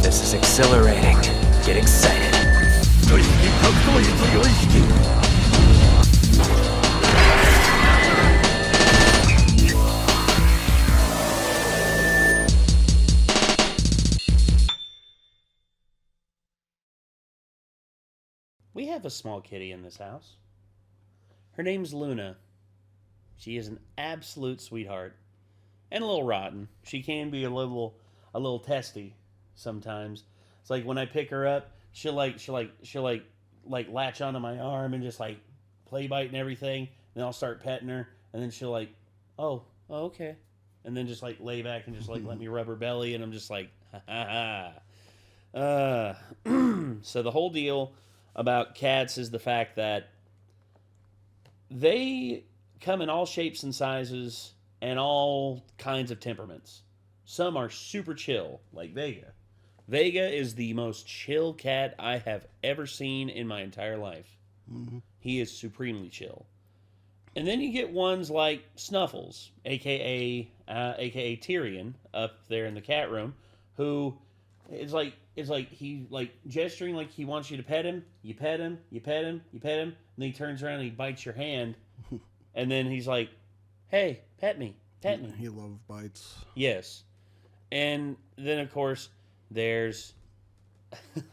This is exhilarating. Get excited. We have a small kitty in this house. Her name's Luna. She is an absolute sweetheart. And a little rotten. She can be a little testy sometimes. It's like when I pick her up, she'll latch onto my arm and just like play bite and everything. And I'll start petting her, and then she'll like, oh, okay, and then just like lay back and just like let me rub her belly, and I'm just like, ha ha ha. So the whole deal about cats is the fact that they come in all shapes and sizes and all kinds of temperaments. Some are super chill, like Vega. Vega is the most chill cat I have ever seen in my entire life. Mm-hmm. He is supremely chill. And then you get ones like Snuffles, aka Tyrion, up there in the cat room, who is like he like gesturing like he wants you to pet him. You pet him, you pet him, you pet him, and then he turns around and he bites your hand, and then he's like, "Hey, pet me, pet me." He loves bites. Yes, and then of course there's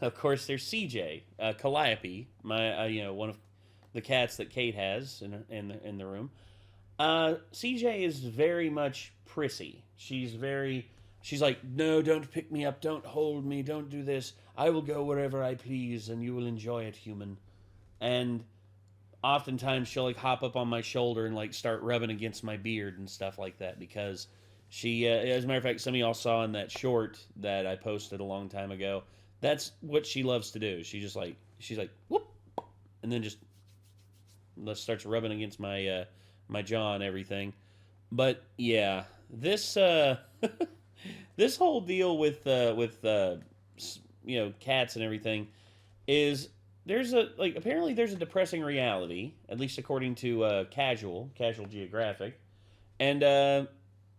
CJ, Calliope, my one of the cats that Kate has in the room. CJ is very much prissy. She's like, no, don't pick me up, don't hold me, don't do this. I will go wherever I please, and you will enjoy it, human. And oftentimes she'll like hop up on my shoulder and like start rubbing against my beard and stuff like that, because she, as a matter of fact, some of y'all saw in that short that I posted a long time ago, that's what she loves to do. She's like, whoop, and then just starts rubbing against my my jaw and everything. But yeah, this this whole deal with cats and everything is apparently there's a depressing reality, at least according to Casual Geographic, and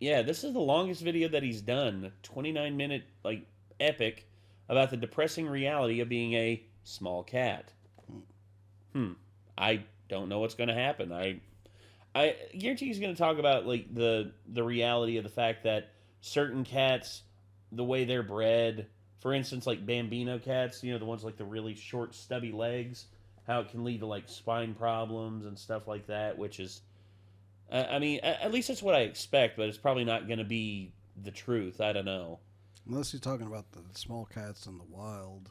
this is the longest video that he's done, 29-minute like epic about the depressing reality of being a small cat. I don't know what's going to happen. I guarantee he's going to talk about like the reality of the fact that certain cats, the way they're bred, for instance, like Bambino cats, the ones like the really short, stubby legs, how it can lead to like spine problems and stuff like that, which is, I mean, at least that's what I expect, but it's probably not going to be the truth. I don't know. Unless you're talking about the small cats in the wild.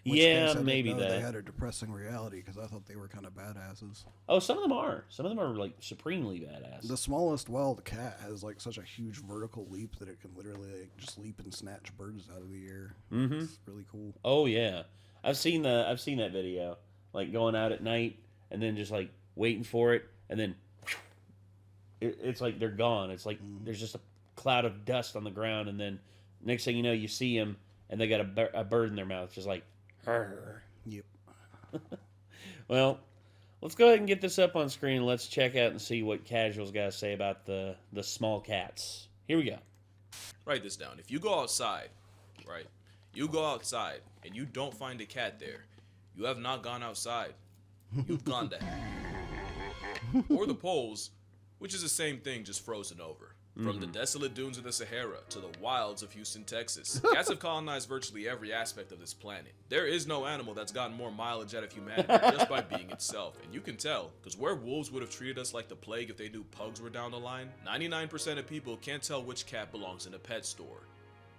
Yeah, maybe that. They had a depressing reality, because I thought they were kind of badasses. Oh, some of them are. Some of them are like supremely badass. The smallest wild cat has like such a huge vertical leap that it can literally like just leap and snatch birds out of the air. Mm-hmm. It's really cool. Oh yeah, I've seen that video, like going out at night and then just like waiting for it, and then it's like they're gone. It's like there's just a cloud of dust on the ground, and then next thing you know, you see them and they got a bird in their mouth, just like. Yep. Well, let's go ahead and get this up on screen, and let's check out and see what Casual's got to say about the small cats. Here we go. Write this down. If you go outside, right? You go outside and you don't find a cat there, you have not gone outside. You've gone to hell. Or the poles, which is the same thing, just frozen over. From the desolate dunes of the Sahara to the wilds of Houston, Texas, cats have colonized virtually every aspect of this planet. There is no animal that's gotten more mileage out of humanity just by being itself, and you can tell, because where wolves would have treated us like the plague if they knew pugs were down the line, 99% of people can't tell which cat belongs in a pet store.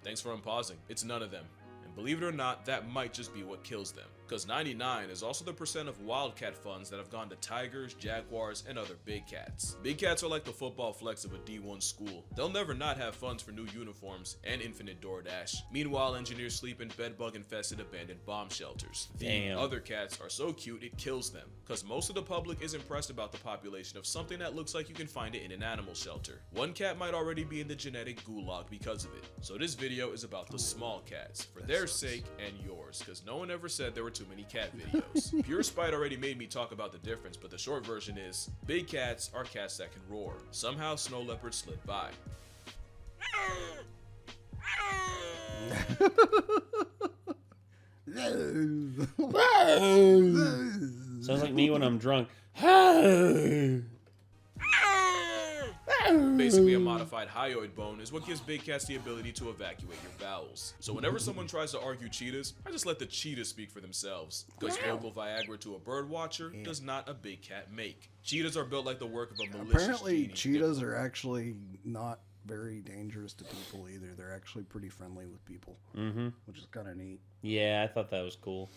Thanks for unpausing. It's none of them. And believe it or not, that might just be what kills them. Because 99 is also the percent of wildcat funds that have gone to tigers, jaguars, and other big cats. Big cats are like the football flex of a D1 school. They'll never not have funds for new uniforms and infinite DoorDash. Meanwhile, engineers sleep in bedbug-infested abandoned bomb shelters. The other cats are so cute it kills them, because most of the public is impressed about the population of something that looks like you can find it in an animal shelter. One cat might already be in the genetic gulag because of it. So this video is about the small cats, for their sake and yours, because no one ever said there were too many cat videos. Pure Spite already made me talk about the difference, but the short version is, big cats are cats that can roar. Somehow Snow Leopard slid by. Sounds like me when I'm drunk. Basically, a modified hyoid bone is what gives big cats the ability to evacuate your bowels. So whenever someone tries to argue cheetahs, I just let the cheetahs speak for themselves. Because vocal Viagra to a bird watcher does not a big cat make. Cheetahs are built like the work of a malicious Apparently, genie. cheetahs are actually not very dangerous to people either. They're actually pretty friendly with people, which is kind of neat. Yeah, I thought that was cool.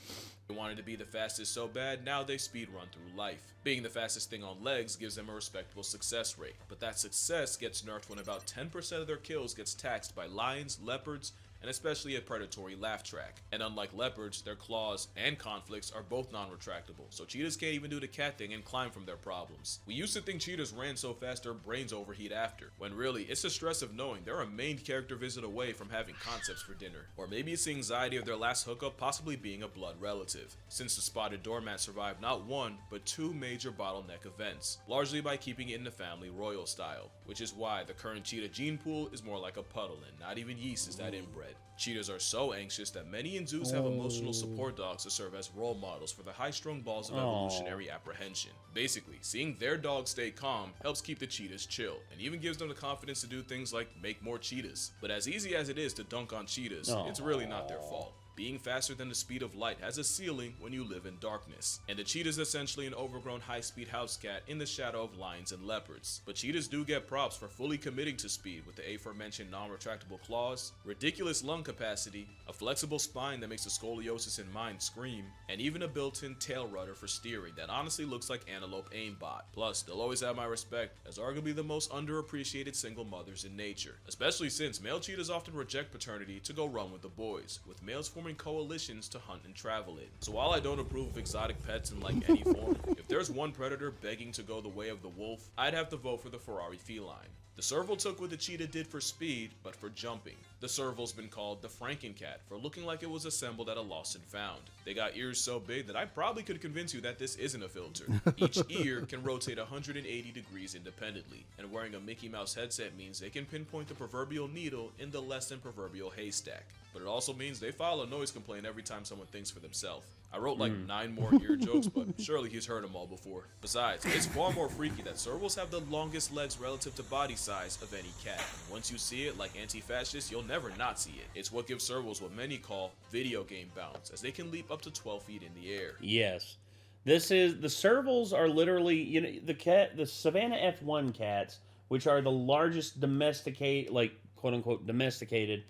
They wanted to be the fastest so bad, now they speed run through life. Being the fastest thing on legs gives them a respectable success rate, but that success gets nerfed when about 10% of their kills gets taxed by lions, leopards, and especially a predatory laugh track. And unlike leopards, their claws and conflicts are both non-retractable, so cheetahs can't even do the cat thing and climb from their problems. We used to think cheetahs ran so fast their brains overheat after, when really, it's the stress of knowing they're a main character visit away from having concepts for dinner. Or maybe it's the anxiety of their last hookup possibly being a blood relative, since the spotted doormat survived not one, but two major bottleneck events, largely by keeping it in the family royal style, which is why the current cheetah gene pool is more like a puddle and not even yeast is that inbred. Cheetahs are so anxious that many in zoos have emotional support dogs to serve as role models for the high-strung balls of evolutionary apprehension. Basically, seeing their dog stay calm helps keep the cheetahs chill, and even gives them the confidence to do things like make more cheetahs. But as easy as it is to dunk on cheetahs, it's really not their fault. Being faster than the speed of light has a ceiling when you live in darkness, and the cheetah is essentially an overgrown high-speed house cat in the shadow of lions and leopards. But cheetahs do get props for fully committing to speed with the aforementioned non-retractable claws, ridiculous lung capacity, a flexible spine that makes the scoliosis in mind scream, and even a built-in tail rudder for steering that honestly looks like antelope aimbot. Plus, they'll always have my respect as arguably the most underappreciated single mothers in nature, especially since male cheetahs often reject paternity to go run with the boys, with males forming coalitions to hunt and travel in. So while I don't approve of exotic pets in like any form, if there's one predator begging to go the way of the wolf, I'd have to vote for the Ferrari feline. The serval took what the cheetah did for speed, but for jumping. The serval's been called the Frankencat for looking like it was assembled at a lost and found. They got ears so big that I probably could convince you that this isn't a filter. Each ear can rotate 180 degrees independently, and wearing a Mickey Mouse headset means they can pinpoint the proverbial needle in the less than proverbial haystack. But it also means they file a noise complaint every time someone thinks for themselves. I wrote like 9 more ear jokes, but surely he's heard them all before. Besides, it's far more freaky that servals have the longest legs relative to body size of any cat. And once you see it, like anti-fascists, you'll never not see it. It's what gives servals what many call video game bounce, as they can leap up to 12 feet in the air. Yes. This is, the servals are literally, you know, the Savannah F1 cats, which are the largest domesticated, like, quote-unquote, domesticated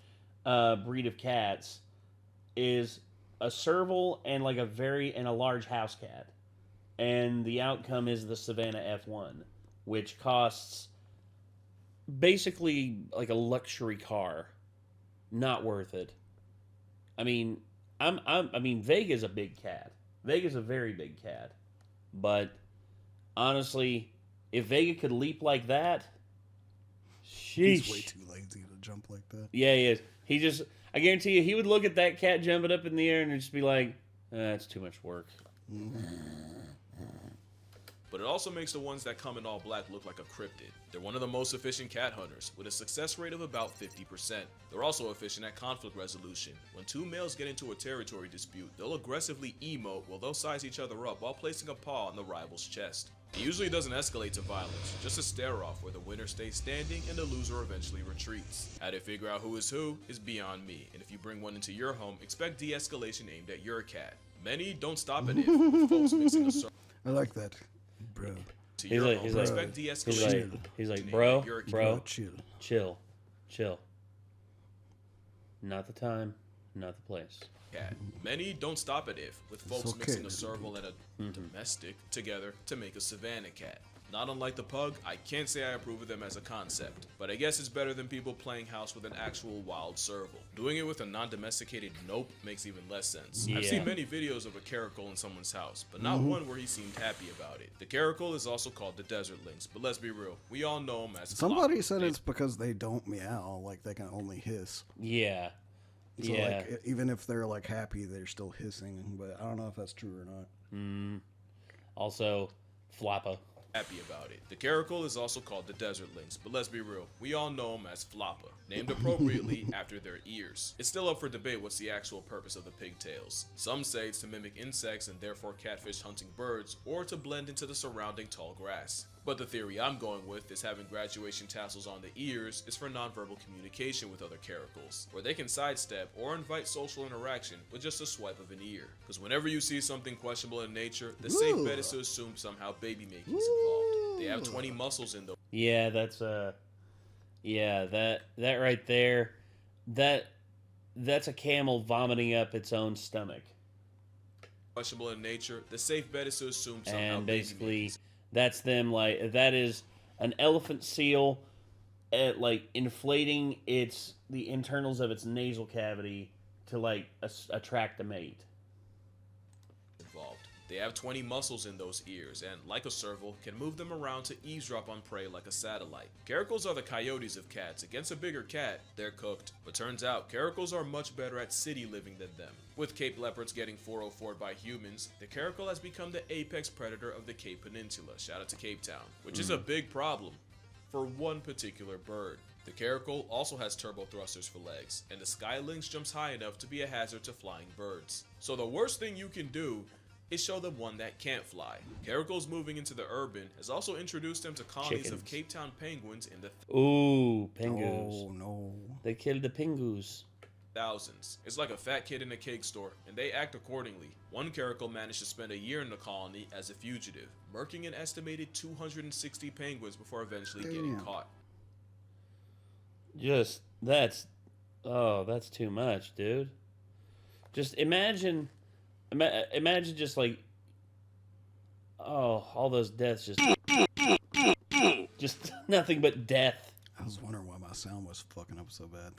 breed of cats, is a serval and like a large house cat, and the outcome is the Savannah F1, which costs basically like a luxury car. Not worth it. I mean, I mean, Vega's a big cat. Vega's a very big cat, but honestly, if Vega could leap like that, sheesh. He's way too lazy to jump like that. Yeah, he is. I guarantee you, he would look at that cat jumping up in the air and just be like, "That's too much work." But it also makes the ones that come in all black look like a cryptid. They're one of the most efficient cat hunters, with a success rate of about 50%. They're also efficient at conflict resolution. When two males get into a territory dispute, they'll aggressively emote while they'll size each other up while placing a paw on the rival's chest. It usually doesn't escalate to violence, just a stare-off where the winner stays standing and the loser eventually retreats. How to figure out who is beyond me, and if you bring one into your home, expect de-escalation aimed at your cat. Many don't stop at it, with folks mixing a circle. I like that, bro. He's like, bro, chill. Not the time, not the place. Cat. Many don't stop at if, with folks mixing a serval and a domestic together to make a Savannah cat. Not unlike the pug, I can't say I approve of them as a concept, but I guess it's better than people playing house with an actual wild serval. Doing it with a non-domesticated nope makes even less sense. Yeah. I've seen many videos of a caracal in someone's house, but not one where he seemed happy about it. The caracal is also called the desert lynx, but let's be real, we all know him as Somebody said it's because they don't meow, like they can only hiss. Yeah. So yeah. like, even if they're like happy, they're still hissing. But I don't know if that's true or not. Also, Flappa. happy about it. The caracal is also called the desert lynx, but let's be real, we all know them as floppa, named appropriately after their ears. It's still up for debate what's the actual purpose of the pigtails. Some say it's to mimic insects and therefore catfish hunting birds, or to blend into the surrounding tall grass. But the theory I'm going with is having graduation tassels on the ears is for nonverbal communication with other caracals, where they can sidestep or invite social interaction with just a swipe of an ear. Because whenever you see something questionable in nature, the safe bet is to assume somehow baby making is involved. They have 20 muscles in those. Yeah, that's yeah, that right there, that's a camel vomiting up its own stomach. Questionable in nature, the safe bet is to assume somehow And baby basically making. that's them, like, that is an elephant seal at, like, inflating the internals of its nasal cavity to, like, attract a mate. Involved. They have 20 muscles in those ears and, like a serval, can move them around to eavesdrop on prey like a satellite. Caracals are the coyotes of cats. Against a bigger cat, they're cooked. But turns out, caracals are much better at city living than them. With Cape leopards getting 404'd by humans, the caracal has become the apex predator of the Cape Peninsula, shout out to Cape Town, which is a big problem for one particular bird. The caracal also has turbo thrusters for legs, and the sky lynx jumps high enough to be a hazard to flying birds. So the worst thing you can do is show them one that can't fly. Caracals moving into the urban has also introduced them to colonies of Chickens. Cape Town penguins in the Ooh, pingus. Oh no. They killed the pingus. thousands. It's like a fat kid in a cake store, and they act accordingly. One caracal managed to spend a year in the colony as a fugitive, murking an estimated 260 penguins before eventually getting Damn. caught. Just, that's too much, dude. Just imagine just like, all those deaths, just nothing but death. I was wondering why my sound was fucking up so bad.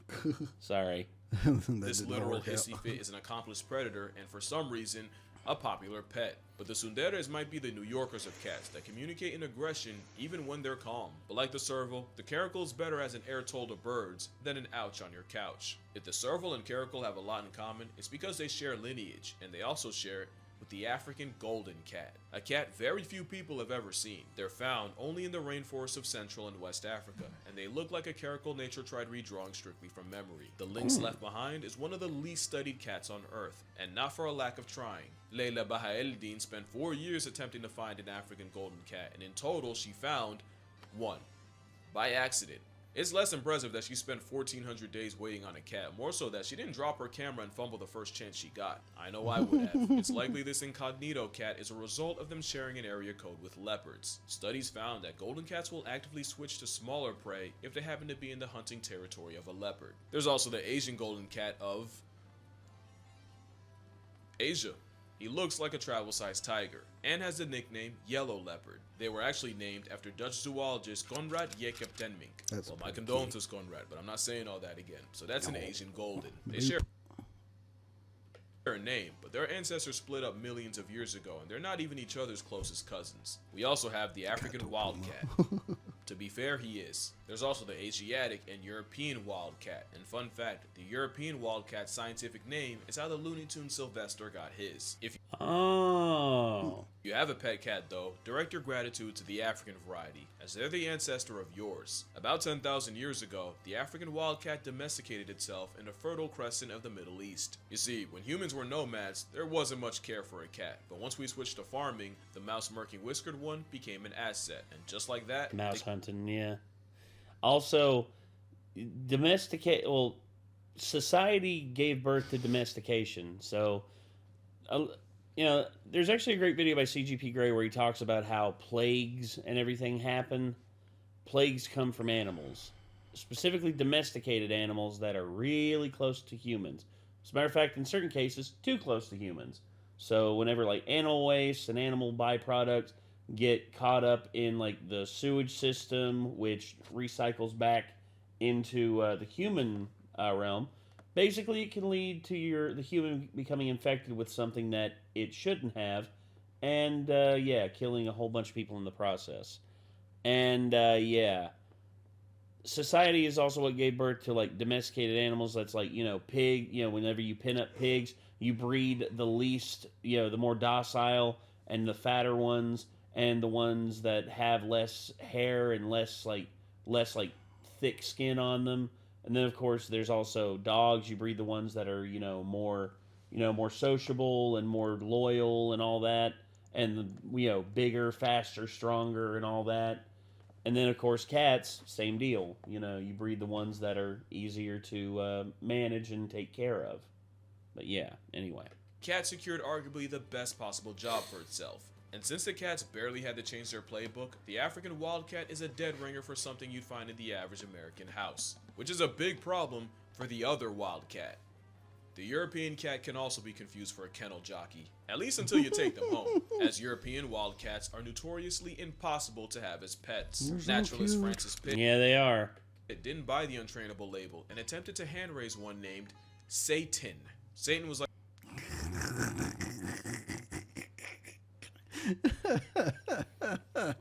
Sorry. That This did not literal work out. hissy fit is an accomplished predator and for some reason, a popular pet. But the tsunderes might be the New Yorkers of cats that communicate in aggression even when they're calm. But like the serval, the caracal is better as an air toll to birds than an ouch on your couch. If the serval and caracal have a lot in common, it's because they share lineage, and they also share it with the African golden cat, a cat very few people have ever seen. They're found only in the rainforests of Central and West Africa, and they look like a caracal nature tried redrawing strictly from memory. The lynx left behind is one of the least studied cats on Earth, and not for a lack of trying. Leila Bahaeldin spent 4 years attempting to find an African golden cat, and in total she found one. By accident. It's less impressive that she spent 1,400 days waiting on a cat, more so that she didn't drop her camera and fumble the first chance she got. I know I would have. It's likely this incognito cat is a result of them sharing an area code with leopards. Studies found that golden cats will actively switch to smaller prey if they happen to be in the hunting territory of a leopard. There's also the Asian golden cat of Asia. He looks like a travel-sized tiger, and has the nickname Yellow Leopard. They were actually named after Dutch zoologist Conrad Jacob Denmink. That's Well, my pretty condolences, Conrad, but I'm not saying all that again. So that's an Asian golden. They Nope. share a name, but their ancestors split up millions of years ago, and they're not even each other's closest cousins. We also have the African wildcat. To be fair, he is. There's also the Asiatic and European wildcat. And fun fact, the European wildcat's scientific name is how the Looney Tunes Sylvester got his. If Oh. you have a pet cat though, direct your gratitude to the African variety, as they're the ancestor of yours. About 10,000 years ago, the African wildcat domesticated itself in the Fertile Crescent of the Middle East. You see, when humans were nomads, there wasn't much care for a cat, but once we switched to farming, the mouse-murking whiskered one became an asset, and just like that, Mouse hunting, yeah. Also, society gave birth to domestication. So, there's actually a great video by CGP Grey where he talks about how plagues and everything happen. Plagues come from animals, specifically domesticated animals that are really close to humans. As a matter of fact, in certain cases, too close to humans. So whenever like animal waste and animal byproducts get caught up in like the sewage system, which recycles back into the human realm, basically it can lead to the human becoming infected with something that it shouldn't have, and killing a whole bunch of people in the process. And society is also what gave birth to like domesticated animals. That's like, pig. Whenever you pin up pigs, you breed the least, the more docile and the fatter ones, and the ones that have less hair and less thick skin on them. And then of course there's also dogs. You breed the ones that are more sociable and more loyal and all that, and bigger, faster, stronger, and all that. And then of course cats, same deal. You breed the ones that are easier to manage and take care of. But yeah, anyway. Cat secured arguably the best possible job for itself. And since the Cats barely had to change their playbook, the African Wildcat is a dead ringer for something you'd find in the average American house, which is a big problem for the other Wildcat. The European cat can also be confused for a kennel jockey, at least until you take them home, as European Wildcats are notoriously impossible to have as pets. They're so Naturalist cute. Francis Pitt Yeah, they are. didn't buy the untrainable label and attempted to hand raise one named Satan. Satan was like,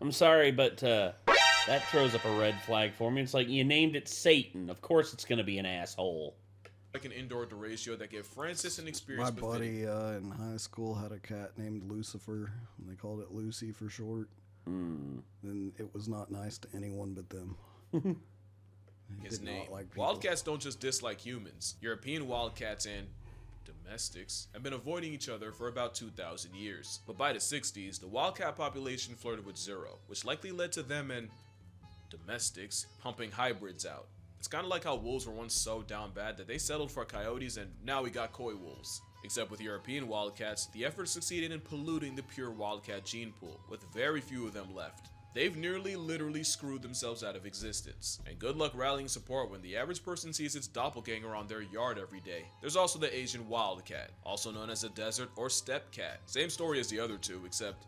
I'm sorry, but that throws up a red flag for me. It's like, you named it Satan. Of course it's going to be an asshole. like an indoor deratio that gave Francis an My experience buddy in high school had a cat named Lucifer, and they called it Lucy for short. And it was not nice to anyone but them. his did not name. like people. Wildcats don't just dislike humans. European wildcats and domestics have been avoiding each other for about 2,000 years. But by the 60s, the wildcat population flirted with zero, which likely led to them and domestics pumping hybrids out. It's kind of like how wolves were once so down bad that they settled for coyotes and now we got coy wolves. Except with European wildcats, the effort succeeded in polluting the pure wildcat gene pool, with very few of them left. They've nearly literally screwed themselves out of existence. And good luck rallying support when the average person sees its doppelganger on their yard every day. There's also the Asian wildcat, also known as a desert or steppe cat. Same story as the other two, except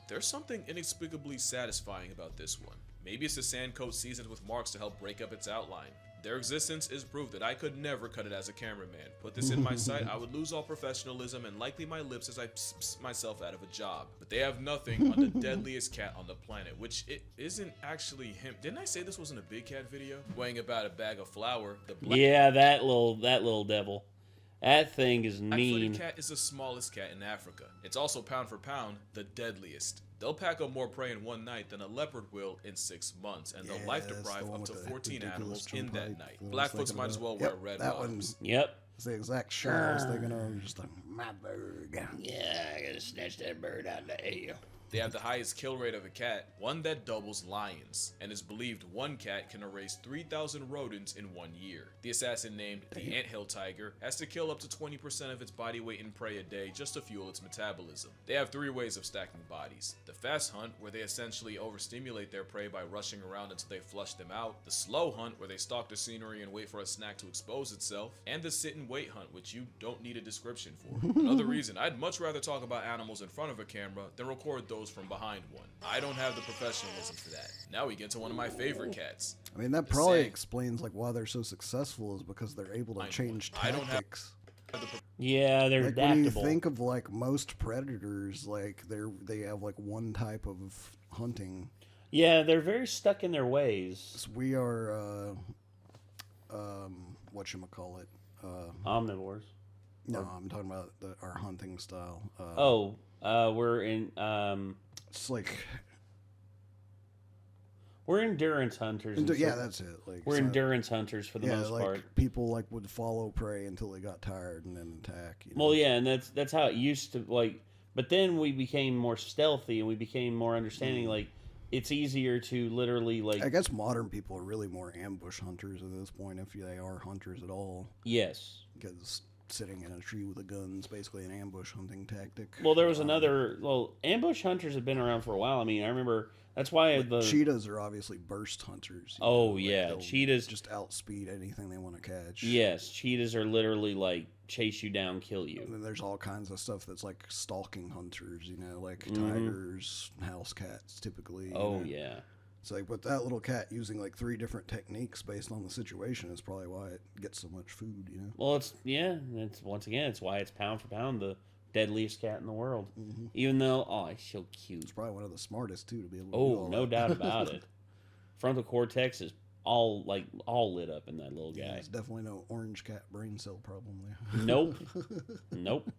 there's something inexplicably satisfying about this one. Maybe it's the sand coat seasoned with marks to help break up its outline. Their existence is proof that I could never cut it as a cameraman. Put this in my sight, I would lose all professionalism and likely my lips as I pss myself out of a job. But they have nothing on the deadliest cat on the planet, which it isn't actually him. Didn't I say this wasn't a big cat video? Weighing about a bag of flour, the black Yeah, that little devil. That thing is mean. black-footed cat is the smallest cat in Africa. It's also pound for pound the deadliest. They'll pack up more prey in one night than a leopard will in 6 months, and they'll life that's deprive the one Oh, up to with the 14 ridiculous animals in jump that height night. that I was Blackfoots thinking might as about. well wear Yep, red that bottoms. one's Yep. it's the exact shot I was thinking of. Just like, my bird. Yeah, I gotta snatch that bird out of the air. They have the highest kill rate of a cat, one that doubles lions, and is believed one cat can erase 3,000 rodents in 1 year. The assassin named the anthill tiger has to kill up to 20% of its body weight in prey a day just to fuel its metabolism. They have 3 ways of stacking bodies. The fast hunt, where they essentially overstimulate their prey by rushing around until they flush them out. The slow hunt, where they stalk the scenery and wait for a snack to expose itself. And the sit and wait hunt, which you don't need a description for. Another reason, I'd much rather talk about animals in front of a camera than record those from behind one. I don't have the professionalism for that. Now we get to one of my favorite cats. I mean, that probably Sang. explains like why they're so successful is because they're able to change I don't have- tactics. Yeah, they're Like when you adaptable. think of like most predators, like they have like one type of hunting. Yeah, they're very stuck in their ways. So we are, whatchamacallit? Omnivores. No, I'm talking about our hunting style. We're in It's like, we're endurance hunters. and yeah, so- that's it. Like we're so- endurance hunters for the yeah, most like part. people like would follow prey until they got tired and then attack. You know? Well, yeah, and that's how it used to like. But then we became more stealthy and we became more understanding. Like, it's easier to literally like. I guess modern people are really more ambush hunters at this point, if they are hunters at all, Yes. because sitting in a tree with a gun is basically an ambush hunting tactic. Well, there was another. Well, ambush hunters have been around for a while. I mean, I remember that's why the Cheetahs are obviously burst hunters. you Oh, know, like yeah, they'll cheetahs- just outspeed anything they want to catch. Yes, cheetahs are literally like chase you down, kill And you. then there's all kinds of stuff that's like stalking hunters, you know, like Mhm. tigers, house cats, typically. you Oh know. yeah. It's like, but that little cat using like 3 different techniques based on the situation is probably why it gets so much food, you know. Well, it's once again, it's why it's pound for pound the deadliest cat in the world. Mhm. Even though, oh, he's so cute. It's probably one of the smartest too to be able to do Oh, all no that. doubt about it. Frontal cortex is all lit up in that little Yeah, guy. there's definitely no orange cat brain cell problem there. Nope. Nope.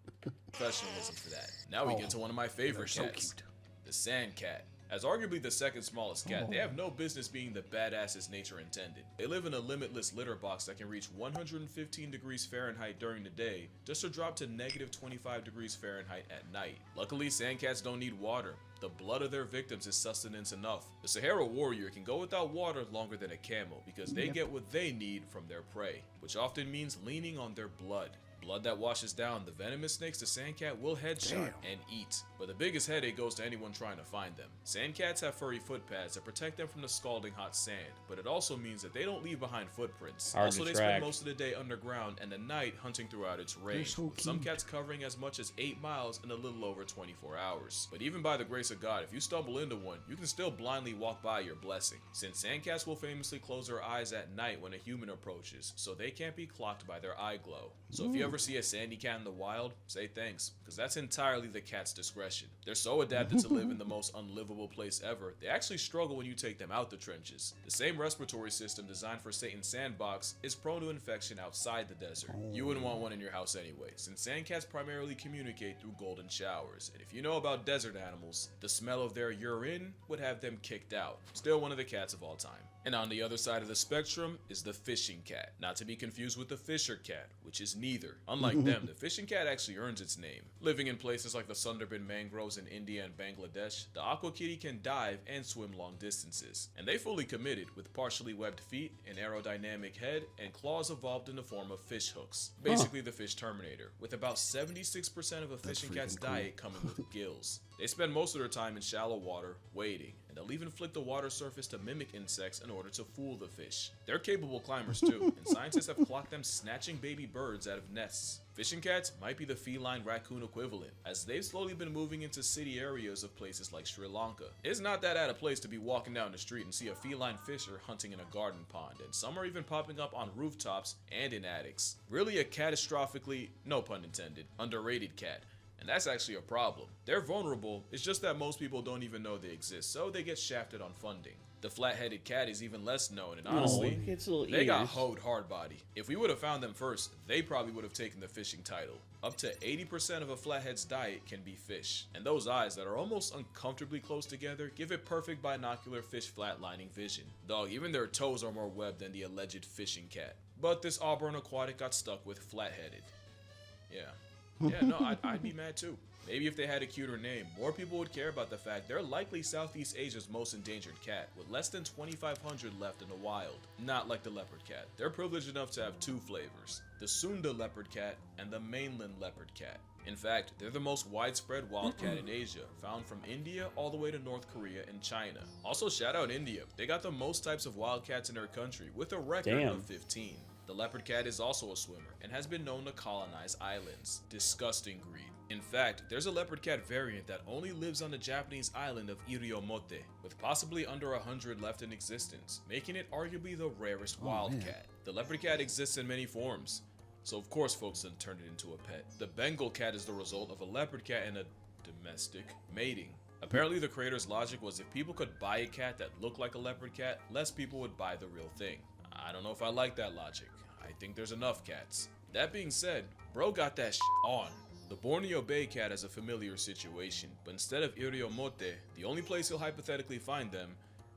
Professionalism for that. Now we get to one of my favorite so cats. cute. The sand cat. As arguably the second smallest cat, they have no business being the badasses nature intended. They live in a limitless litter box that can reach 115 degrees Fahrenheit during the day, just to drop to negative 25 degrees Fahrenheit at night. Luckily, sand cats don't need water. The blood of their victims is sustenance enough. The Sahara warrior can go without water longer than a camel because they get what they need from their prey, which often means leaning on their blood. Blood that washes down the venomous snakes the sandcat will headshot and eat. But the biggest headache goes to anyone trying to find them. Sandcats have furry foot pads that protect them from the scalding hot sand, but it also means that they don't leave behind footprints. Also, they spend most of the day underground and the night hunting throughout its range, with some cats covering as much as 8 miles in a little over 24 hours. But even by the grace of God, if you stumble into one, you can still blindly walk by your blessing, since sandcats will famously close their eyes at night when a human approaches, so they can't be clocked by their eye glow. So if you ever see a sandy cat in the wild, say thanks, because that's entirely the cat's discretion. They're so adapted to live in the most unlivable place ever, they actually struggle when you take them out the trenches. The same respiratory system designed for Satan's sandbox is prone to infection outside the desert. You wouldn't want one in your house anyway, since sandcats primarily communicate through golden showers, and if you know about desert animals, the smell of their urine would have them kicked out. Still one of the cats of all time. And on the other side of the spectrum is the fishing cat, not to be confused with the fisher cat, which is neither. Unlike them, the fishing cat actually earns its name. Living in places like the Sundarban mangroves in India and Bangladesh, the aqua kitty can dive and swim long distances. And they fully committed, with partially webbed feet, an aerodynamic head, and claws evolved in the form of fish hooks. Basically the fish terminator, with about 76% of a fishing cat's diet coming with gills. They spend most of their time in shallow water, wading, and they'll even flick the water surface to mimic insects in order to fool the fish. They're capable climbers too, and scientists have clocked them snatching baby birds out of nests. Fishing cats might be the feline raccoon equivalent, as they've slowly been moving into city areas of places like Sri Lanka. It's not that out of place to be walking down the street and see a feline fisher hunting in a garden pond, and some are even popping up on rooftops and in attics. Really a catastrophically, no pun intended, underrated cat. And that's actually a problem. They're vulnerable, it's just that most people don't even know they exist, so they get shafted on funding. The flat-headed cat is even less known, and honestly, they got hoed hard body. If we would have found them first, they probably would have taken the fishing title. Up to 80% of a flathead's diet can be fish, and those eyes that are almost uncomfortably close together give it perfect binocular fish flatlining vision. Dog, even their toes are more webbed than the alleged fishing cat. But this Auburn aquatic got stuck with flat-headed. Yeah, no, I'd be mad too. Maybe if they had a cuter name, more people would care about the fact they're likely Southeast Asia's most endangered cat, with less than 2,500 left in the wild. Not like the leopard cat. They're privileged enough to have two flavors, the Sunda leopard cat and the mainland leopard cat. In fact, they're the most widespread wildcat in Asia, found from India all the way to North Korea and China. Also, shout out India. They got the most types of wildcats in their country, with a record of 15. The leopard cat is also a swimmer and has been known to colonize islands. Disgusting greed. In fact, there's a leopard cat variant that only lives on the Japanese island of Iriomote, with possibly under 100 left in existence, making it arguably the rarest wildcat. The leopard cat exists in many forms, so of course folks didn't turn it into a pet. The Bengal cat is the result of a leopard cat and a domestic mating. Apparently the creator's logic was if people could buy a cat that looked like a leopard cat, less people would buy the real thing. I don't know if I like that logic. I think there's enough cats. That being said, bro got that shit on. The Borneo Bay cat is a familiar situation, but instead of Iriomote, the only place you'll hypothetically find them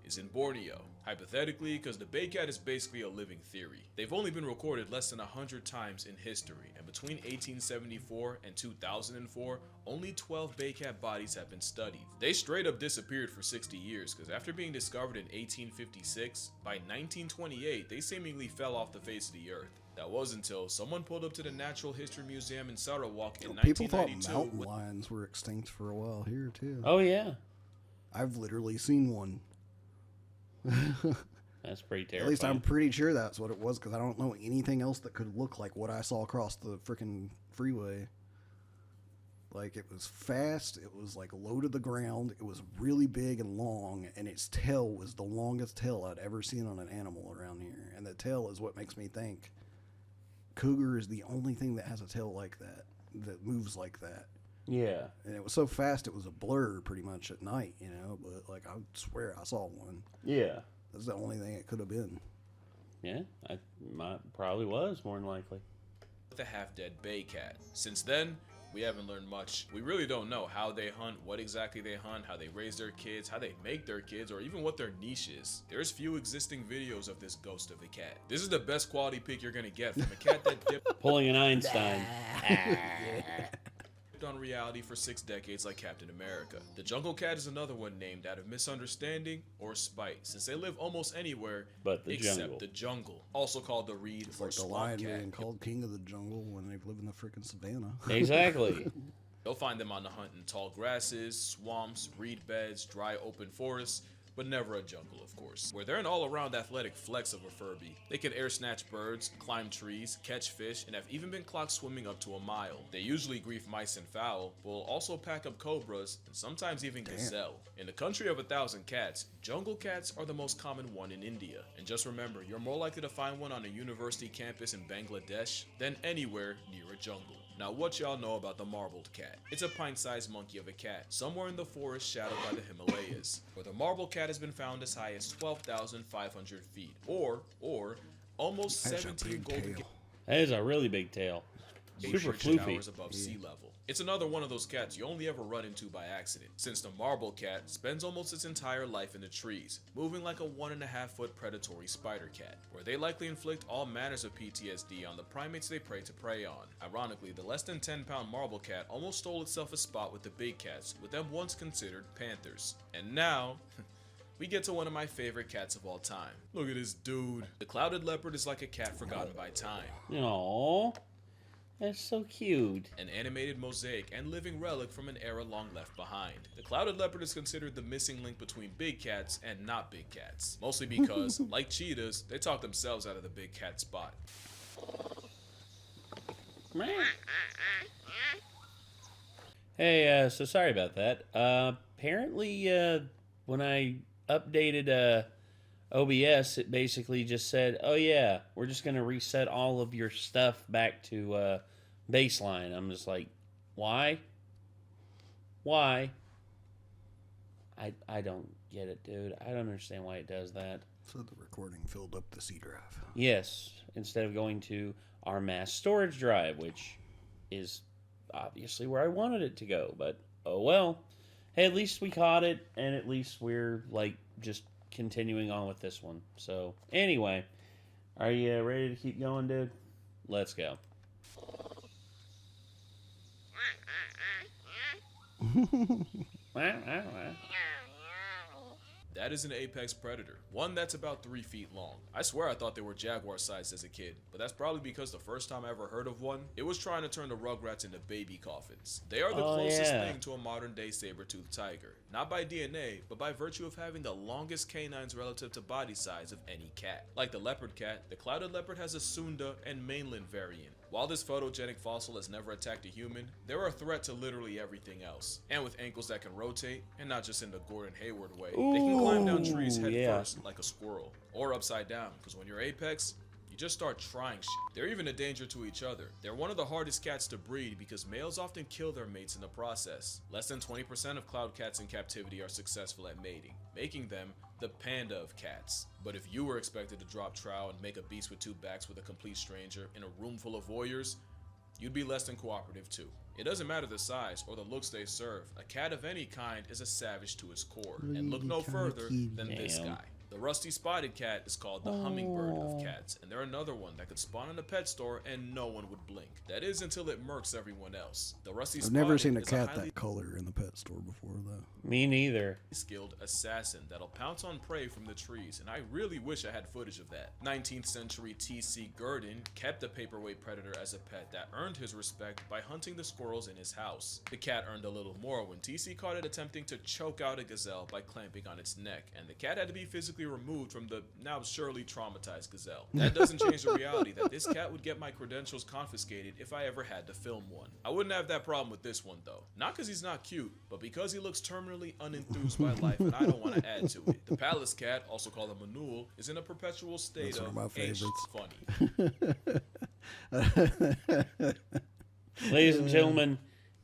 is in Borneo. Hypothetically, because the Bay cat is basically a living theory. They've only been recorded less than 100 times in history, and between 1874 and 2004, only 12 Bay cat bodies have been studied. They straight up disappeared for 60 years, because after being discovered in 1856, by 1928, they seemingly fell off the face of the earth. That was until someone pulled up to the Natural History Museum in Sarawak in 1992. People thought mountain lions were extinct for a while here, too. Oh, yeah. I've literally seen one. That's pretty terrifying. At least I'm pretty sure that's what it was, because I don't know anything else that could look like what I saw across the freaking freeway. Like, it was fast, it was like low to the ground, it was really big and long, and its tail was the longest tail I'd ever seen on an animal around here. And the tail is what makes me think cougar is the only thing that has a tail like that, that moves like that. Yeah. And it was so fast, it was a blur pretty much at night, you know, but like, I swear I saw one. Yeah. That's the only thing it could have been. Yeah, probably was, more than likely. The half-dead Bay cat. Since then, we haven't learned much. We really don't know how they hunt, what exactly they hunt, how they raise their kids, how they make their kids, or even what their niche is. There's few existing videos of this ghost of a cat. This is the best quality pic you're gonna get from a cat that dipped Pulling an Einstein. on reality for 6 decades like Captain America. The jungle cat is another one named out of misunderstanding or spite, since they live almost anywhere But the except jungle. the jungle. Also called the reed It's or like the swamp lion cat. being called king of the jungle when they live in the freaking savannah. Exactly. You'll find them on the hunt in tall grasses, swamps, reed beds, dry open forests, but never a jungle, of course, where they're an all-around athletic flex of a Furby. They can air snatch birds, climb trees, catch fish, and have even been clocked swimming up to a mile. They usually grief mice and fowl, but will also pack up cobras, and sometimes even gazelle. In the country of 1,000 cats, jungle cats are the most common one in India. And just remember, you're more likely to find one on a university campus in Bangladesh than anywhere near a jungle. Now, what y'all know about the marbled cat? It's a pint-sized monkey of a cat, somewhere in the forest shadowed by the Himalayas, where the marbled cat has been found as high as 12,500 feet, or almost That's a 17 big golden tail. That is a really big tail. Super floofy. towers above sea level. It's another one of those cats you only ever run into by accident, since the marble cat spends almost its entire life in the trees, moving like a 1.5-foot predatory spider cat, where they likely inflict all manners of PTSD on the primates they prey on. Ironically, the less than 10-pound marble cat almost stole itself a spot with the big cats, with them once considered panthers. And now, we get to one of my favorite cats of all time. Look at this dude. The clouded leopard is like a cat forgotten by time. Aww. That's so cute. An animated mosaic and living relic from an era long left behind. The clouded leopard is considered the missing link between big cats and not big cats, mostly because, like cheetahs, they talk themselves out of the big cat spot. Hey, so sorry about that. Apparently, when I updated OBS, it basically just said, oh yeah, we're just going to reset all of your stuff back to baseline. I'm just like, why? Why? I don't get it, dude. I don't understand why it does that. So the recording filled up the C drive. Yes, instead of going to our mass storage drive, which is obviously where I wanted it to go, but oh well. Hey, at least we caught it, and at least we're like just continuing on with this one. So anyway, are you ready to keep going, dude? Let's go. That is an apex predator, one that's about 3 feet long. I swear I thought they were jaguar sized as a kid, but that's probably because the first time I ever heard of one, it was trying to turn the rugrats into baby coffins. They are the closest thing to a modern day saber-toothed tiger, not by DNA, but by virtue of having the longest canines relative to body size of any cat. Like the leopard cat, the clouded leopard has a Sunda and mainland variant. While this photogenic fossil has never attacked a human, they're a threat to literally everything else. And with ankles that can rotate, and not just in the Gordon Hayward way, they can climb down trees head first like a squirrel, or upside down, because when you're apex, you just start trying shit. They're even a danger to each other. They're one of the hardest cats to breed because males often kill their mates in the process. Less than 20% of cloud cats in captivity are successful at mating, making them the panda of cats. But if you were expected to drop trow and make a beast with 2 backs with a complete stranger in a room full of voyeurs, you'd be less than cooperative too. It doesn't matter the size or the looks they serve, a cat of any kind is a savage to its core. And look no further than this guy. The rusty spotted cat is called the hummingbird of cats, and they're another one that could spawn in a pet store and no one would blink. That is until it murks everyone else. The rusty I've spotted never seen a is cat highly that color in the pet store before, though. Me neither. skilled assassin that'll pounce on prey from the trees, and I really wish I had footage of that. 19th century T.C. Gurdon kept a paperweight predator as a pet that earned his respect by hunting the squirrels in his house. The cat earned a little more when T.C. caught it attempting to choke out a gazelle by clamping on its neck, and the cat had to be physically removed from the now surely traumatized gazelle. That doesn't change the reality that this cat would get my credentials confiscated if I ever had to film one. I wouldn't have that problem with this one though. Not because he's not cute, but because he looks terminally unenthused by life and I don't want to add to it. The palace cat, also called a manul, is in a perpetual state That's of one of my "Ain't favorites." funny. Ladies and gentlemen,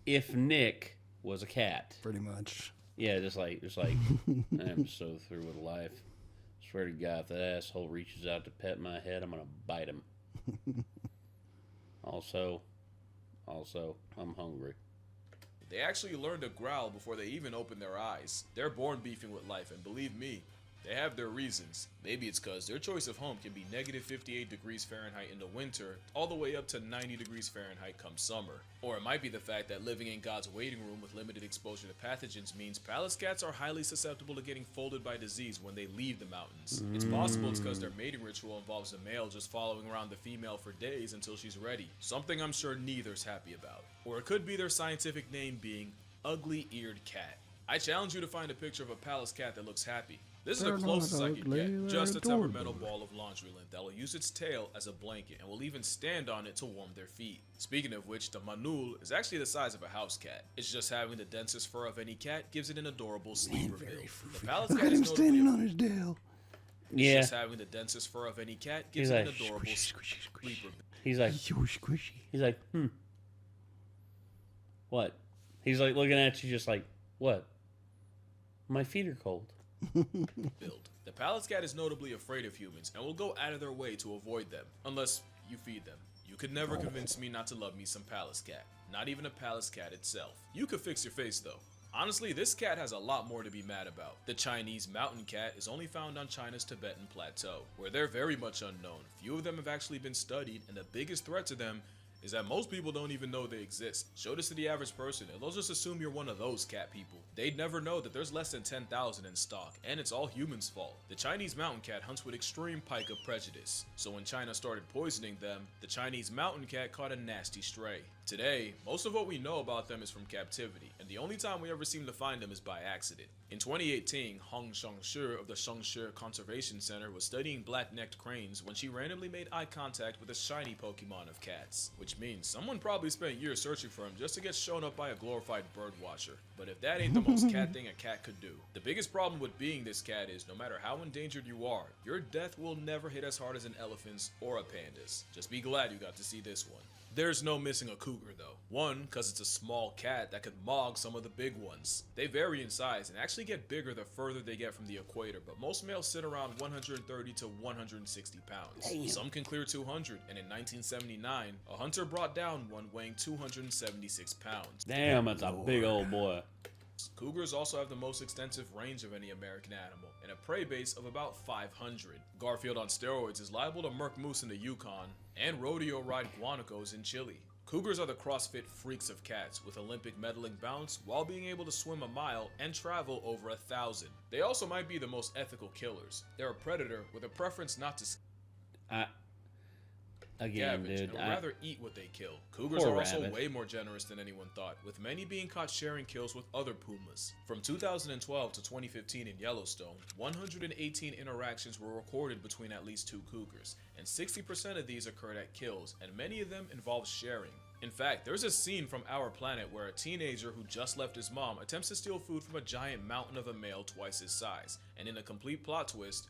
if Nick was a cat. Pretty much. Yeah, just like I'm so through with life. Swear to God, if that asshole reaches out to pet my head, I'm gonna bite him. Also, Also, I'm hungry. They actually learn to growl before they even open their eyes. They're born beefing with life, and believe me, they have their reasons. Maybe it's because their choice of home can be negative 58 degrees Fahrenheit in the winter, all the way up to 90 degrees Fahrenheit come summer. Or it might be the fact that living in God's waiting room with limited exposure to pathogens means palace cats are highly susceptible to getting folded by disease when they leave the mountains. It's possible it's because their mating ritual involves the male just following around the female for days until she's ready, something I'm sure neither's happy about. Or it could be their scientific name being ugly-eared cat. I challenge you to find a picture of a palace cat that looks happy. This is the closest I can get, just a temperamental ball of laundry lint that will use its tail as a blanket and will even stand on it to warm their feet. Speaking of which, the manul is actually the size of a house cat. It's just having the densest fur of any cat gives it an adorable sleeper feel. The palace cat is standing on his tail. Yeah. Just having the densest fur of any cat gives it an adorable sleeper. He's like, So squishy. he's like, What? He's like looking at you just like, what? My feet are cold. Build. The palace cat is notably afraid of humans and will go out of their way to avoid them, unless you feed them. You could never convince me not to love me some palace cat. Not even a palace cat itself. You could fix your face though. Honestly, this cat has a lot more to be mad about. The Chinese mountain cat is only found on China's Tibetan plateau, where they're very much unknown. Few of them have actually been studied, and the biggest threat to them is that most people don't even know they exist. Show this to the average person and they'll just assume you're one of those cat people. They'd never know that there's less than 10,000 in stock, and it's all humans' fault. The Chinese mountain cat hunts with extreme pica prejudice, so when China started poisoning them, the Chinese mountain cat caught a nasty stray. Today, most of what we know about them is from captivity, and the only time we ever seem to find them is by accident. In 2018, Hong Shangshi of the Shangshi Conservation Center was studying black-necked cranes when she randomly made eye contact with a shiny Pokemon of cats, which means someone probably spent years searching for him just to get shown up by a glorified bird watcher. But if that ain't the most cat thing a cat could do. The biggest problem with being this cat is no matter how endangered you are, your death will never hit as hard as an elephant's or a panda's. Just be glad you got to see this one. There's no missing a cougar though. One, because it's a small cat that could mog some of the big ones. They vary in size and actually get bigger the further they get from the equator, but most males sit around 130 to 160 pounds. Damn. Some can clear 200, and in 1979, a hunter brought down one weighing 276 pounds. Damn, that's a big old boy. Cougars also have the most extensive range of any American animal, and a prey base of about 500. Garfield on steroids is liable to murk moose in the Yukon, and rodeo ride guanacos in Chile. Cougars are the CrossFit freaks of cats, with Olympic medaling bounce while being able to swim a mile and travel over 1,000. They also might be the most ethical killers. They're a predator with a preference not to scavenge and would rather eat what they kill. Cougars are also way more generous than anyone thought, with many being caught sharing kills with other pumas. From 2012 to 2015 in Yellowstone, 118 interactions were recorded between at least two cougars, and 60% of these occurred at kills, and many of them involved sharing. In fact, there's a scene from Our Planet where a teenager who just left his mom attempts to steal food from a giant mountain of a male twice his size, and in a complete plot twist,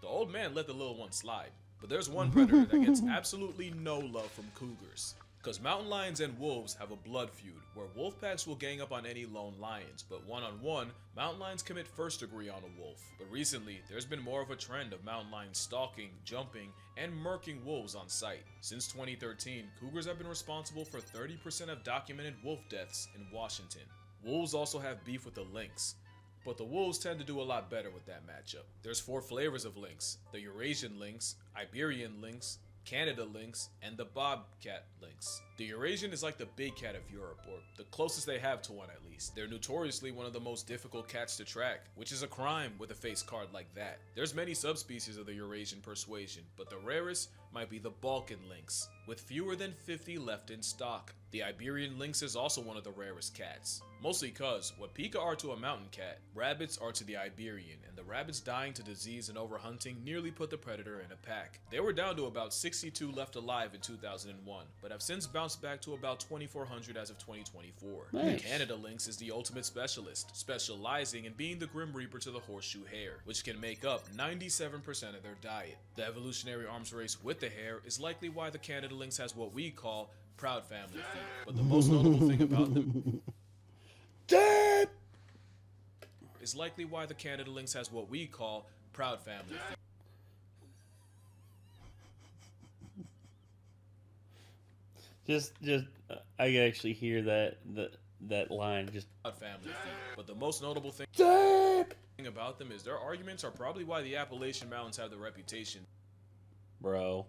the old man let the little one slide. But there's one predator that gets absolutely no love from cougars. Because mountain lions and wolves have a blood feud, where wolf packs will gang up on any lone lions, but one-on-one, mountain lions commit first degree on a wolf. But recently, there's been more of a trend of mountain lions stalking, jumping, and murking wolves on sight. Since 2013, cougars have been responsible for 30% of documented wolf deaths in Washington. Wolves also have beef with the lynx, but the wolves tend to do a lot better with that matchup. There's 4 flavors of lynx: the Eurasian lynx, Iberian lynx, Canada lynx, and the bobcat lynx. The Eurasian is like the big cat of Europe, or the closest they have to one at least. They're notoriously one of the most difficult cats to track, which is a crime with a face card like that. There's many subspecies of the Eurasian persuasion, but the rarest might be the Balkan lynx, with fewer than 50 left in stock. The Iberian lynx is also one of the rarest cats, mostly cause what pika are to a mountain cat, rabbits are to the Iberian, and the rabbits dying to disease and overhunting nearly put the predator in a pack. They were down to about 62 left alive in 2001, but have since bounced back to about 2,400 as of 2024. Nice. The Canada lynx is the ultimate specialist, specializing in being the Grim Reaper to the horseshoe hare, which can make up 97% of their diet. The evolutionary arms race with the hare is likely why the Canada lynx has what we call proud family feet, but the most notable thing about them is likely why the Canada lynx has what we call proud family feet. Just, I can actually hear that line. Just family feet. But the most notable thing about them is their arguments are probably why the Appalachian Mountains have the reputation. bro.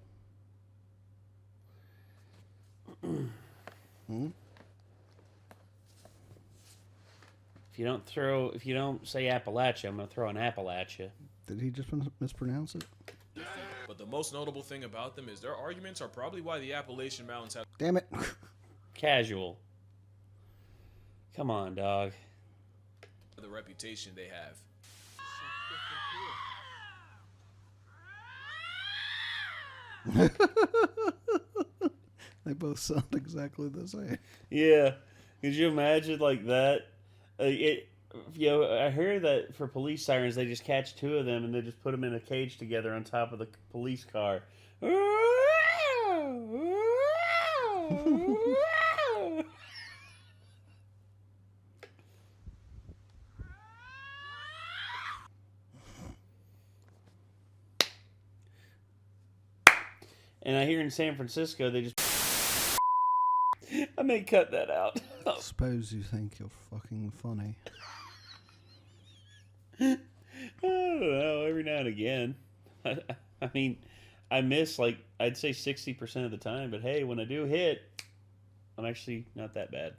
If you don't say Appalachia, I'm gonna throw an apple at you. Did he just mispronounce it? But the most notable thing about them is their arguments are probably why the Appalachian Mountains have Damn it. Casual. Come on, dog. the reputation they have. They both sound exactly the same. Yeah. Could you imagine like that? I hear that for police sirens, they just catch two of them and they just put them in a cage together on top of the police car. And I hear in San Francisco, they just... I may cut that out. Suppose you think you're fucking funny. I don't know, every now and again. I mean, I miss, like, I'd say 60% of the time, but hey, when I do hit, I'm actually not that bad.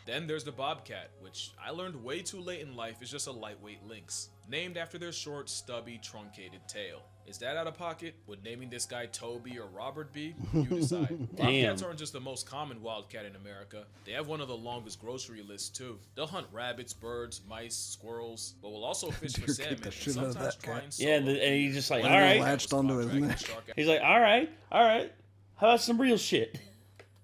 Then there's the Bobcat, which I learned way too late in life is just a lightweight lynx, named after their short, stubby, truncated tail. Is that out of pocket? Would naming this guy Toby or Robert be? You decide. Bobcats aren't just the most common wildcat in America. They have one of the longest grocery lists too. They'll hunt rabbits, birds, mice, squirrels, but will also fish for salmon and sometimes try and yeah, and he's just like, When all he right. latched onto his neck. He's like, all right. How about some real shit?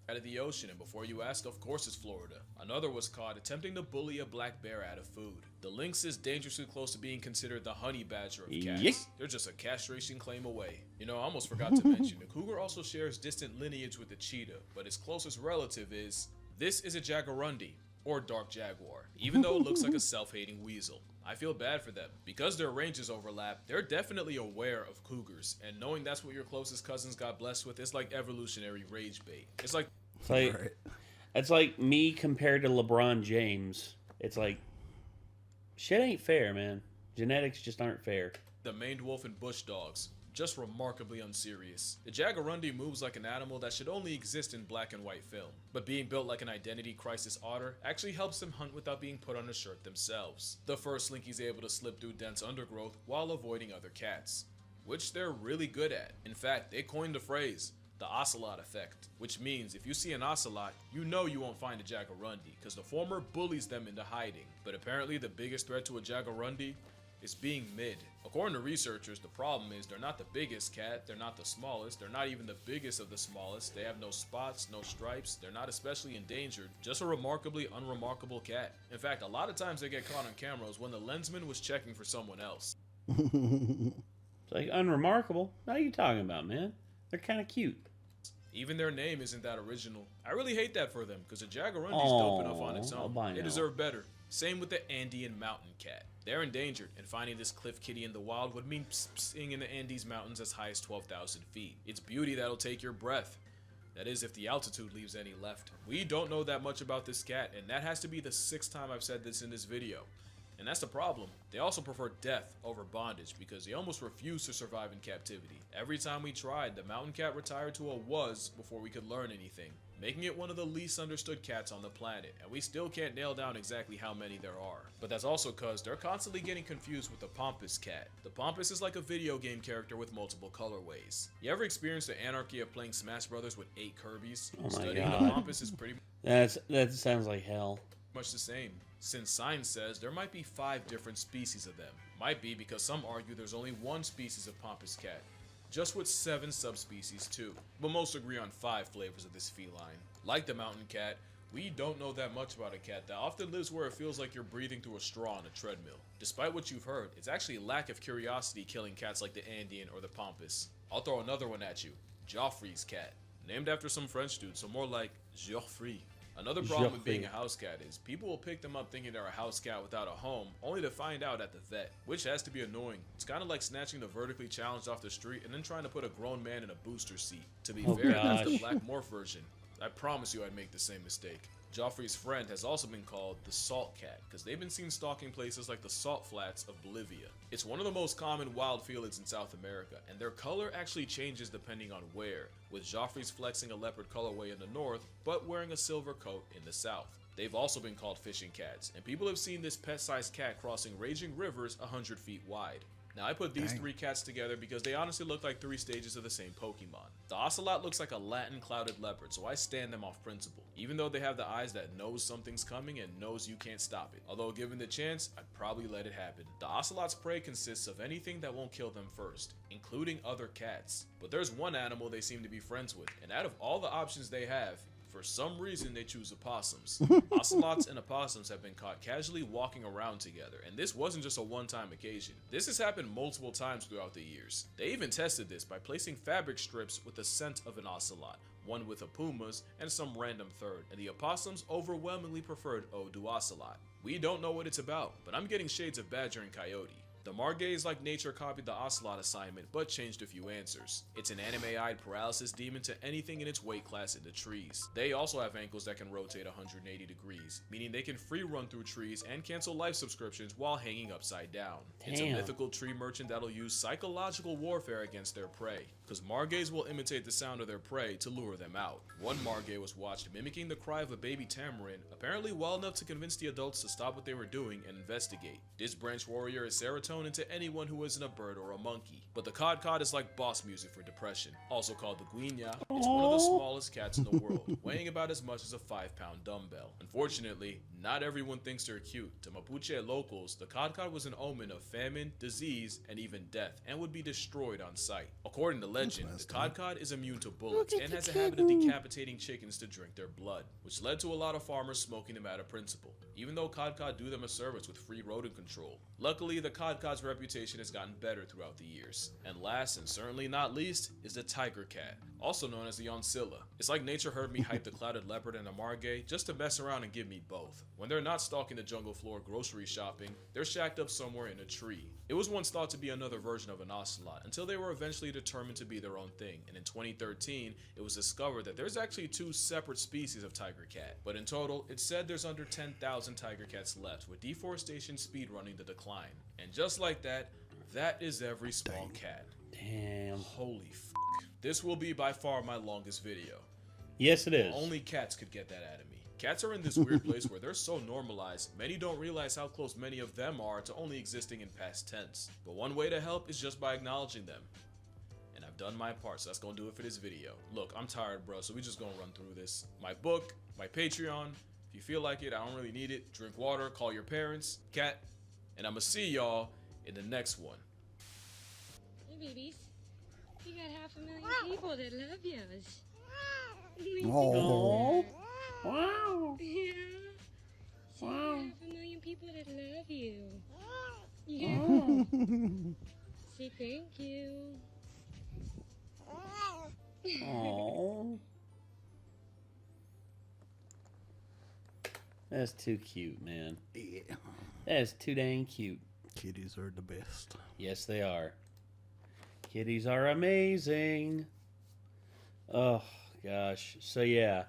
Out of the ocean, and before you ask, of course it's Florida. Another was caught attempting to bully a black bear out of food. The lynx is dangerously close to being considered the honey badger of cats. Yeek. They're just a castration claim away. You know, I almost forgot to mention, the cougar also shares distant lineage with the cheetah, but its closest relative is... This is a jaguarundi, or dark jaguar, even though it looks like a self-hating weasel. I feel bad for them. Because their ranges overlap, they're definitely aware of cougars, and knowing that's what your closest cousins got blessed with is like evolutionary rage bait. It's like Right. It's like me compared to LeBron James. It's like, shit ain't fair, man. Genetics just aren't fair. the maned wolf and bush dogs. Just remarkably unserious. The jaguarundi moves like an animal that should only exist in black and white film, but being built like an identity crisis otter actually helps them hunt without being put on a shirt themselves. The fur slinky's able to slip through dense undergrowth while avoiding other cats, which they're really good at. In fact, they coined the phrase, the ocelot effect, which means if you see an ocelot, you know you won't find a jaguarundi, because the former bullies them into hiding. But apparently the biggest threat to a jaguarundi is being mid. According to researchers, the problem is they're not the biggest cat, they're not the smallest, they're not even the biggest of the smallest, they have no spots, no stripes, they're not especially endangered, just a remarkably unremarkable cat. In fact, a lot of times they get caught on cameras when the lensman was checking for someone else. It's like, unremarkable? What are you talking about, man? They're kind of cute. Even their name isn't that original. I really hate that for them, because a jaguarundi's dope enough on its own. albino. They deserve better. Same with the Andean mountain cat. They're endangered, and finding this cliff kitty in the wild would mean psing in the Andes mountains as high as 12,000 feet. It's beauty that'll take your breath. That is, if the altitude leaves any left. We don't know that much about this cat, and that has to be the 6th time I've said this in this video. And that's the problem. They also prefer death over bondage because they almost refuse to survive in captivity. Every time we tried, the mountain cat retired to a was before we could learn anything, making it one of the least understood cats on the planet, and we still can't nail down exactly how many there are. But that's also cause they're constantly getting confused with the Pampas cat. The Pampas is like a video game character with multiple colorways. You ever experienced the anarchy of playing Smash Brothers with 8 Kirby's? Oh my Studying God. the Pampas is pretty That sounds like hell. much the same, since science says there might be 5 different species of them. Might be because some argue there's only 1 species of Pampas cat, just with 7 subspecies too, but most agree on 5 flavors of this feline. Like the mountain cat, we don't know that much about a cat that often lives where it feels like you're breathing through a straw on a treadmill. Despite what you've heard, it's actually lack of curiosity killing cats like the Andean or the Pampas. I'll throw another one at you, Joffrey's cat, named after some French dude, so more like Geoffrey. Another problem with being a house cat is people will pick them up thinking they're a house cat without a home, only to find out at the vet, which has to be annoying. It's kind of like snatching the vertically challenged off the street and then trying to put a grown man in a booster seat. To be fair, that's the black morph version. I promise you I'd make the same mistake. Joffrey's friend has also been called the Salt Cat, because they've been seen stalking places like the Salt Flats of Bolivia. It's one of the most common wild felids in South America, and their color actually changes depending on where, with Joffrey's flexing a leopard colorway in the north, but wearing a silver coat in the south. They've also been called fishing cats, and people have seen this pet-sized cat crossing raging rivers 100 feet wide. Now, I put these three cats together because they honestly look like three stages of the same Pokemon. The Ocelot looks like a Latin clouded leopard, so I stand them off principle, even though they have the eyes that knows something's coming and knows you can't stop it. Although given the chance, I'd probably let it happen. The Ocelot's prey consists of anything that won't kill them first, including other cats. But there's one animal they seem to be friends with, and out of all the options they have, for some reason, they choose opossums. Ocelots and opossums have been caught casually walking around together, and this wasn't just a one-time occasion. This has happened multiple times throughout the years. They even tested this by placing fabric strips with the scent of an ocelot, one with a puma's, and some random third, and the opossums overwhelmingly preferred Ode to Ocelot. We don't know what it's about, but I'm getting shades of badger and coyote. The Margays, like nature, copied the Ocelot assignment, but changed a few answers. It's an anime-eyed paralysis demon to anything in its weight class in the trees. They also have ankles that can rotate 180 degrees, meaning they can free run through trees and cancel life subscriptions while hanging upside down. Damn. It's a mythical tree merchant that'll use psychological warfare against their prey, because Margays will imitate the sound of their prey to lure them out. One Margay was watched mimicking the cry of a baby tamarin, apparently well enough to convince the adults to stop what they were doing and investigate. This branch warrior is serotonin to anyone who isn't a bird or a monkey. But the Cod is like boss music for depression, also called the Guinya. It's one of the smallest cats in the world, weighing about as much as a 5-pound dumbbell. Unfortunately, not everyone thinks they're cute. To Mapuche locals, the Cod was an omen of famine, disease, and even death, and would be destroyed on sight. According to legend, the Cod is immune to bullets and has a habit of decapitating chickens to drink their blood, which led to a lot of farmers smoking them out of principle, even though Cod do them a service with free rodent control. Luckily, the Cod's reputation has gotten better throughout the years. And last and certainly not least is the Tiger Cat, also known as the Oncilla. It's like nature heard me hype the clouded leopard and the Margay just to mess around and give me both. When they're not stalking the jungle floor grocery shopping, they're shacked up somewhere in a tree. It was once thought to be another version of an ocelot until they were eventually determined to be their own thing, and in 2013 it was discovered that there's actually 2 separate species of tiger cat. But in total, it's said there's under 10,000 tiger cats left, with deforestation speedrunning the decline. And just like that, that is every small cat. Damn. Holy f***. This will be by far my longest video. Yes, it is. Only cats could get that out of me. Cats are in this weird place where they're so normalized, many don't realize how close many of them are to only existing in past tense. But one way to help is just by acknowledging them. And I've done my part, so that's gonna do it for this video. Look, I'm tired, bro, so we just gonna run through this. My book, my Patreon. If you feel like it, I don't really need it. Drink water, call your parents, cat, and I'ma see y'all in the next one. Hey, babies. You got 500,000 people that love yous. Oh. Wow. Yeah. So Wow. 500,000 people that love you. Yeah. Say thank you. Aww. That's too cute, man. Yeah. That's too dang cute. Kitties are the best. Yes, they are. Kitties are amazing. Oh, gosh. So, yeah.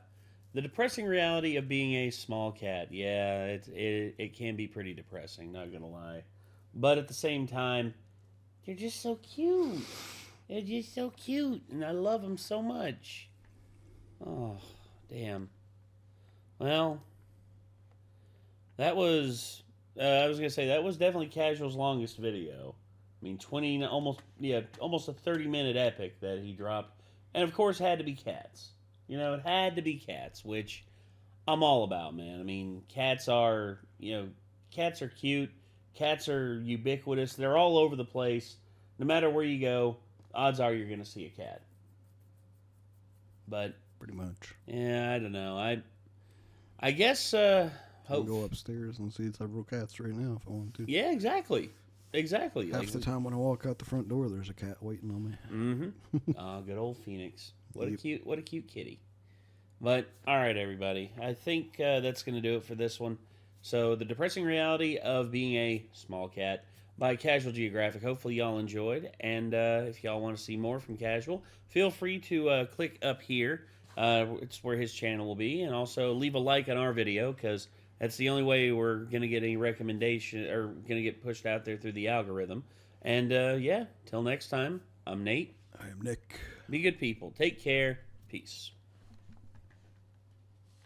The depressing reality of being a small cat. Yeah, it can be pretty depressing, not gonna lie. But at the same time, they're just so cute. They're just so cute, and I love them so much. Oh, damn. Well, that was... I was gonna say that was definitely Casual's longest video. I mean, almost a 30-minute epic that he dropped, and of course had to be cats. You know, it had to be cats, which I'm all about, man. I mean, cats are cute. Cats are ubiquitous. They're all over the place. No matter where you go, odds are you're gonna see a cat. But Pretty much. yeah, I don't know. I guess. I can go upstairs and see several cats right now if I want to. Yeah, exactly. Exactly. Half the time when I walk out the front door, there's a cat waiting on me. Mm-hmm. Oh, good old Phoenix. What Yep. a cute kitty. But all right, everybody. I think that's going to do it for this one. So, the depressing reality of being a small cat by Casual Geographic. Hopefully, y'all enjoyed. And if y'all want to see more from Casual, feel free to click up here It's where his channel will be. And also leave a like on our video, because that's the only way we're going to get any recommendation or going to get pushed out there through the algorithm. And yeah, till next time, I'm Nate. I am Nick. Be good people. Take care. Peace.